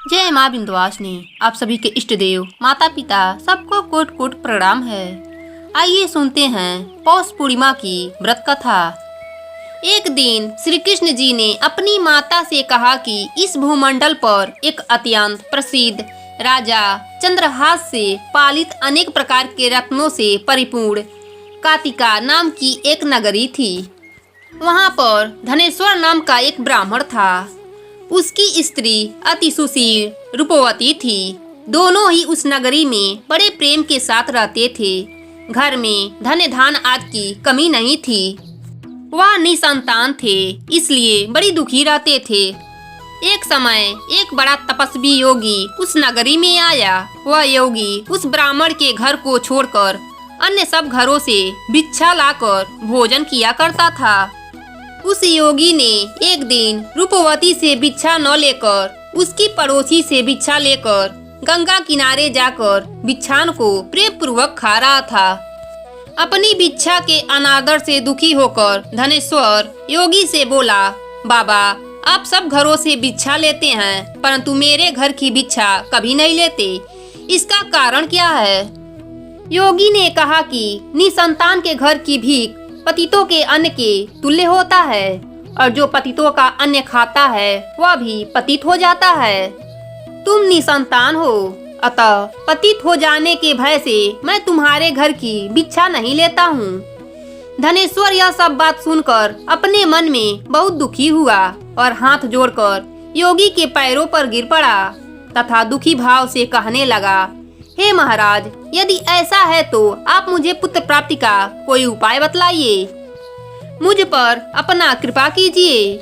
जय माँ विंध्यवासिनी। आप सभी के इष्ट देव माता पिता सबको कोट कोट प्रणाम है। आइए सुनते हैं पौष पूर्णिमा की व्रत कथा। एक दिन श्री कृष्ण जी ने अपनी माता से कहा कि इस भूमंडल पर एक अत्यंत प्रसिद्ध राजा चंद्रहास से पालित अनेक प्रकार के रत्नों से परिपूर्ण कातिका नाम की एक नगरी थी। वहाँ पर धनेश्वर नाम का एक ब्राह्मण था। उसकी स्त्री अति सुशील रूपवती थी। दोनों ही उस नगरी में बड़े प्रेम के साथ रहते थे। घर में धन धान आदि की कमी नहीं थी। वह निसंतान थे, इसलिए बड़ी दुखी रहते थे। एक समय एक बड़ा तपस्वी योगी उस नगरी में आया। वह योगी उस ब्राह्मण के घर को छोड़कर अन्य सब घरों से भिक्षा लाकर भोजन किया करता था। उस योगी ने एक दिन रूपवती से भिक्षा न लेकर उसकी पड़ोसी से भिक्षा लेकर गंगा किनारे जाकर भिक्षान को प्रेम पूर्वक खा रहा था। अपनी भिक्षा के अनादर से दुखी होकर धनेश्वर योगी से बोला, बाबा, आप सब घरों से भिक्षा लेते हैं परंतु मेरे घर की भिक्षा कभी नहीं लेते, इसका कारण क्या है? योगी ने कहा कि निसंतान के घर की भीख पतितों के अन्न के तुल्य होता है और जो पतितों का अन्न खाता है वह भी पतित हो जाता है। तुम निसंतान हो, अतः पतित हो जाने के भय से मैं तुम्हारे घर की भिक्षा नहीं लेता हूँ। धनेश्वर यह सब बात सुनकर अपने मन में बहुत दुखी हुआ और हाथ जोड़कर योगी के पैरों पर गिर पड़ा तथा दुखी भाव से कहने लगा, हे महाराज, यदि ऐसा है तो आप मुझे पुत्र प्राप्ति का कोई उपाय बतलाइए। मुझ पर अपना कृपा कीजिए।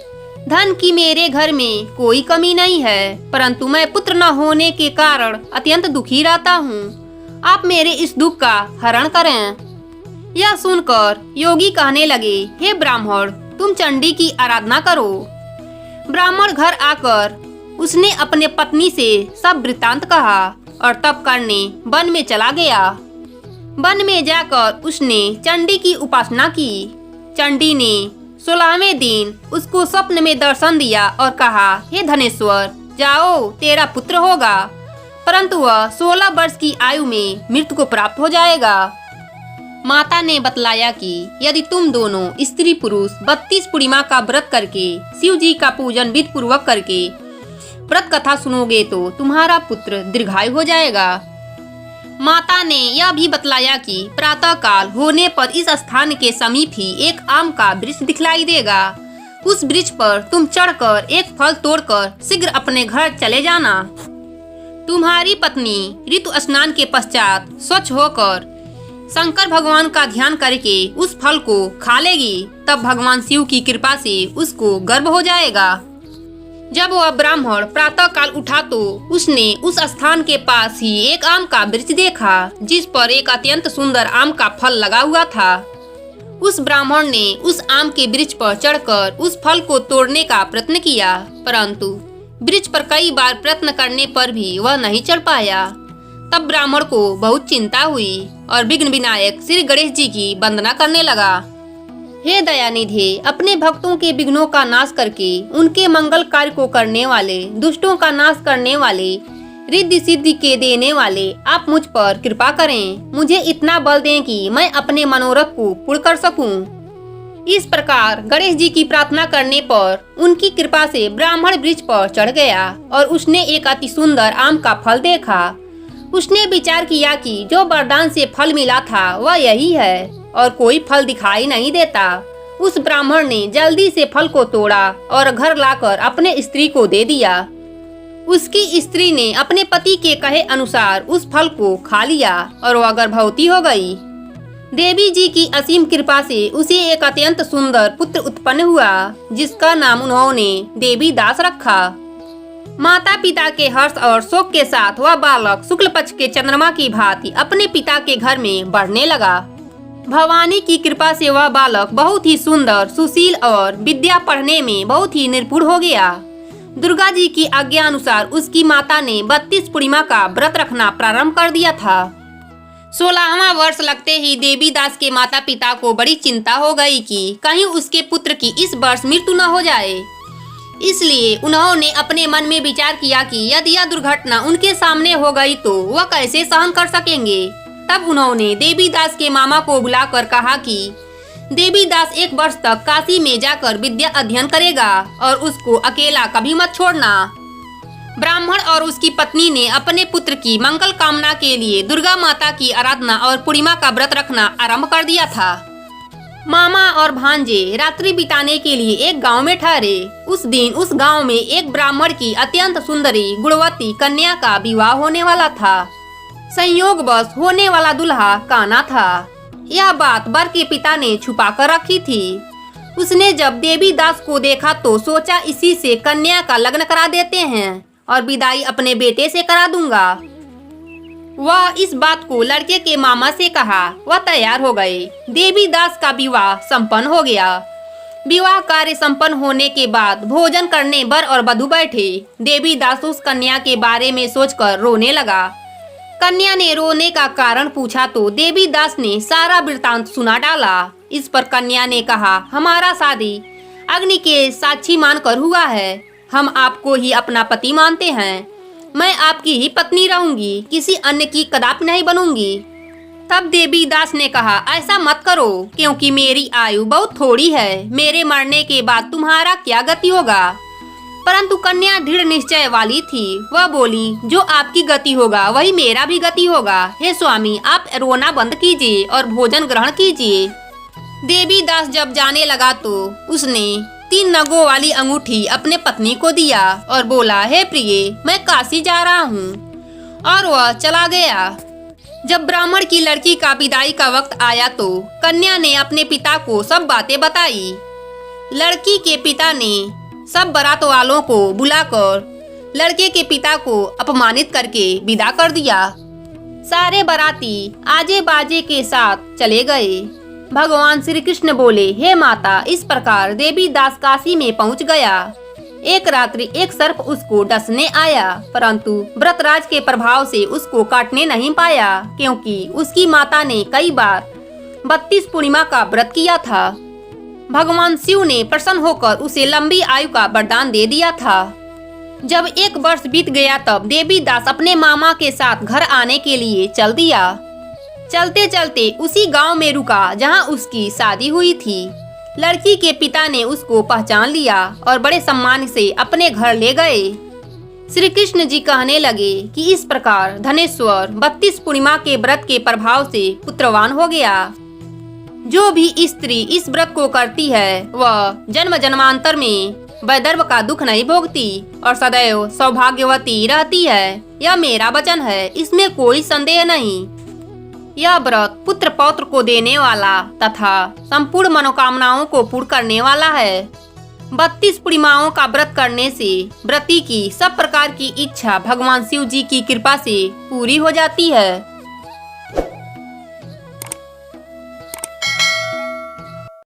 धन की मेरे घर में कोई कमी नहीं है, परंतु मैं पुत्र न होने के कारण अत्यंत दुखी रहता हूँ। आप मेरे इस दुख का हरण करें। यह सुनकर योगी कहने लगे, हे ब्राह्मण, तुम चंडी की आराधना करो। ब्राह्मण घर आकर उसने अपने पत्नी से सब वृत्तांत कहा और तप करने वन में चला गया। वन में जाकर उसने चंडी की उपासना की। चंडी ने 16वें दिन उसको स्वप्न में दर्शन दिया और कहा, हे धनेश्वर, जाओ, तेरा पुत्र होगा, परंतु वह 16 वर्ष की आयु में मृत्यु को प्राप्त हो जाएगा। माता ने बतलाया कि यदि तुम दोनों स्त्री पुरुष 32 पूर्णिमा का व्रत करके शिव जी का पूजन विधि पूर्वक करके व्रत कथा सुनोगे तो तुम्हारा पुत्र दीर्घायु हो जाएगा। माता ने यह भी बतलाया कि प्रातः काल होने पर इस स्थान के समीप ही एक आम का वृक्ष दिखलाई देगा। उस वृक्ष पर तुम चढ़कर एक फल तोड़कर शीघ्र अपने घर चले जाना। तुम्हारी पत्नी ऋतु स्नान के पश्चात स्वच्छ होकर शंकर भगवान का ध्यान करके उस फल को खा लेगी। तब भगवान शिव की कृपा से उसको गर्भ हो जाएगा। जब वह ब्राह्मण प्रातः काल उठा तो उसने उस स्थान के पास ही एक आम का वृक्ष देखा जिस पर एक अत्यंत सुंदर आम का फल लगा हुआ था। उस ब्राह्मण ने उस आम के वृक्ष पर चढ़कर उस फल को तोड़ने का प्रयत्न किया, परंतु वृक्ष पर कई बार प्रयत्न करने पर भी वह नहीं चढ़ पाया। तब ब्राह्मण को बहुत चिंता हुई और विघ्न विनायक श्री गणेश जी की वंदना करने लगा। हे दयानिधे, अपने भक्तों के विघ्नों का नाश करके उनके मंगल कार्य को करने वाले, दुष्टों का नाश करने वाले, रिद्धि सिद्धि के देने वाले, आप मुझ पर कृपा करें। मुझे इतना बल दें कि मैं अपने मनोरथ को पूर्ण कर सकूं। इस प्रकार गणेश जी की प्रार्थना करने पर उनकी कृपा से ब्राह्मण वृक्ष पर चढ़ गया और उसने एक अति सुंदर आम का फल देखा। उसने विचार किया कि जो वरदान से फल मिला था वह यही है और कोई फल दिखाई नहीं देता। उस ब्राह्मण ने जल्दी से फल को तोड़ा और घर लाकर अपने स्त्री को दे दिया। उसकी स्त्री ने अपने पति के कहे अनुसार उस फल को खा लिया और वह गर्भवती हो गई। देवी जी की असीम कृपा से उसे एक अत्यंत सुंदर पुत्र उत्पन्न हुआ जिसका नाम उन्होंने देवी दास रखा। माता पिता के हर्ष और शोक के साथ वह बालक शुक्ल पक्ष के चंद्रमा की भांति अपने पिता के घर में बढ़ने लगा। भवानी की कृपा से वह बालक बहुत ही सुंदर, सुशील और विद्या पढ़ने में बहुत ही निपुण हो गया। दुर्गा जी की आज्ञा अनुसार उसकी माता ने 32 पूर्णिमा का व्रत रखना प्रारंभ कर दिया था। 16वां वर्ष लगते ही देवी दास के माता पिता को बड़ी चिंता हो गई कि कहीं उसके पुत्र की इस वर्ष मृत्यु न हो जाए। इसलिए उन्होंने अपने मन में विचार किया कि यदि यह दुर्घटना उनके सामने हो गई तो वह कैसे सहन कर सकेंगे। तब उन्होंने देवीदास के मामा को बुलाकर कहा कि देवीदास 1 वर्ष तक काशी में जाकर विद्या अध्ययन करेगा और उसको अकेला कभी मत छोड़ना। ब्राह्मण और उसकी पत्नी ने अपने पुत्र की मंगल कामना के लिए दुर्गा माता की आराधना और पूर्णिमा का व्रत रखना आरंभ कर दिया था। मामा और भांजे रात्रि बिताने के लिए एक गांव में ठहरे। उस दिन उस गांव में एक ब्राह्मण की अत्यंत सुंदरी गुणवती कन्या का विवाह होने वाला था। संयोगवश होने वाला दूल्हा काना था। यह बात वर के पिता ने छुपा कर रखी थी। उसने जब देवीदास को देखा तो सोचा इसी से कन्या का लग्न करा देते हैं और विदाई अपने बेटे से करा दूंगा। वह इस बात को लड़के के मामा से कहा। वह तैयार हो गए। देवीदास का विवाह संपन्न हो गया। विवाह कार्य संपन्न होने के बाद भोजन करने वर और वधू बैठे। देवीदास उस कन्या के बारे में सोचकर रोने लगा। कन्या ने रोने का कारण पूछा तो देवीदास ने सारा वृतांत सुना डाला। इस पर कन्या ने कहा, हमारा शादी अग्नि के साक्षी मानकर हुआ है। हम आपको ही अपना पति मानते हैं। मैं आपकी ही पत्नी रहूंगी, किसी अन्य की कदापि नहीं बनूंगी। तब देवीदास ने कहा, ऐसा मत करो क्योंकि मेरी आयु बहुत थोड़ी है। मेरे मरने के बाद तुम्हारा क्या गति होगा। परंतु कन्या दृढ़ निश्चय वाली थी। वह बोली, जो आपकी गति होगा वही मेरा भी गति होगा। हे स्वामी, आप रोना बंद कीजिए और भोजन ग्रहण कीजिए। देवीदास जब जाने लगा तो उसने 3 नगों वाली अंगूठी अपने पत्नी को दिया और बोला, हे प्रिय, मैं काशी जा रहा हूँ। और वह चला गया। जब ब्राह्मण की लड़की का विदाई का वक्त आया तो कन्या ने अपने पिता को सब बातें बताई। लड़की के पिता ने सब बारात वालों को बुलाकर लड़के के पिता को अपमानित करके विदा कर दिया। सारे बाराती आजे बाजे के साथ चले गए। भगवान श्री कृष्ण बोले, हे माता, इस प्रकार देवीदास काशी में पहुंच गया। एक रात्रि एक सर्प उसको डसने आया, परंतु व्रतराज के प्रभाव से उसको काटने नहीं पाया, क्योंकि उसकी माता ने कई बार 32 पूर्णिमा का व्रत किया था। भगवान शिव ने प्रसन्न होकर उसे लंबी आयु का वरदान दे दिया था। जब 1 वर्ष बीत गया तब देवीदास अपने मामा के साथ घर आने के लिए चल दिया। चलते चलते उसी गांव में रुका जहां उसकी शादी हुई थी। लड़की के पिता ने उसको पहचान लिया और बड़े सम्मान से अपने घर ले गए। श्री कृष्ण जी कहने लगे कि इस प्रकार धनेश्वर 32 पूर्णिमा के व्रत के प्रभाव से पुत्रवान हो गया। जो भी स्त्री इस व्रत को करती है वह जन्म जन्मांतर में वैदर्भ का दुख नहीं भोगती और सदैव सौभाग्यवती रहती है। यह मेरा वचन है, इसमें कोई संदेह नहीं। यह व्रत पुत्र पौत्र को देने वाला तथा संपूर्ण मनोकामनाओं को पूर्ण करने वाला है। 32 पूर्णिमाओं का व्रत करने से व्रती की सब प्रकार की इच्छा भगवान शिव जी की कृपा से पूरी हो जाती है।